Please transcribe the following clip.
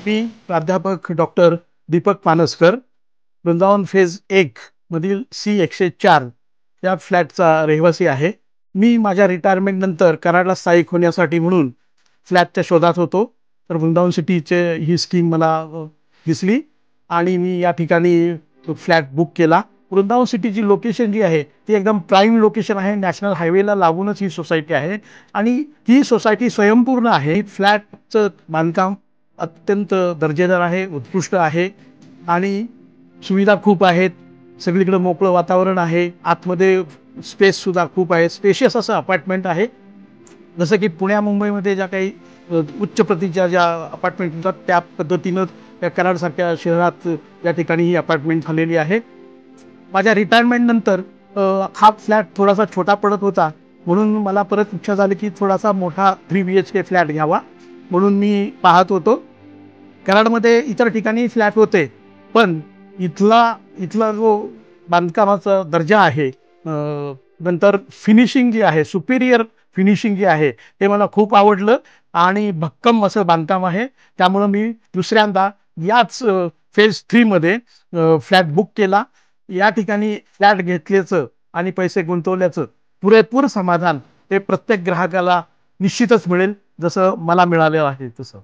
मी प्राध्यापक doctor Deepak Panaskar, Vrindavan phase 1 मधील C104 या फ्लॅटचा रहिवासी आहे. मी माझ्या रिटायरमेंट नंतर कराडला स्थायिक होण्यासाठी म्हणून फ्लॅटच्या शोधात होतो. तर वृंदावन सिटीचे ही स्कीम मला दिसली आणि मी या ठिकाणी फ्लॅट बुक केला. वृंदावन सिटीची लोकेशन जी आहे ती एकदम प्राईम लोकेशन आहे. नॅशनल हायवेला लागूनच ही सोसायटी आहे आणि ही सोसायटी स्वयंपूर्ण आहे. फ्लॅटचं बांधकाम अत्यंत दर्जेदार आहे, उत्कृष्ट आहे आणि सुविधा खूप आहेत. सगळीकडे मोकळं वातावरण आहे. आतमध्ये स्पेससुद्धा खूप आहे. स्पेशियस असं अपार्टमेंट आहे. जसं की पुण्या मुंबईमध्ये ज्या काही उच्च प्रतीच्या ज्या अपार्टमेंट होतात त्या पद्धतीनं त्या कराडसारख्या शहरात या ठिकाणी ही अपार्टमेंट झालेली आहे. माझ्या रिटायरमेंट नंतर हा फ्लॅट थोडासा छोटा पडत होता, म्हणून मला परत इच्छा झाली की थोडासा मोठा 3 BHK फ्लॅट घ्यावा. म्हणून मी पाहत होतो. कराडमध्ये इतर ठिकाणी फ्लॅट होते, पण इथला इथला जो बांधकामाचा दर्जा आहे, नंतर फिनिशिंग जी आहे, सुपिरियर फिनिशिंग जी आहे, ते मला खूप आवडलं आणि भक्कम असं बांधकाम आहे. त्यामुळं मी दुसऱ्यांदा याच फेज 3 मध्ये फ्लॅट बुक केला. या ठिकाणी फ्लॅट घेतल्याचं आणि पैसे गुंतवल्याचं पुरेपूर समाधान हे प्रत्येक ग्राहकाला निश्चितच मिळेल, जसं मला मिळालेलं आहे तसं.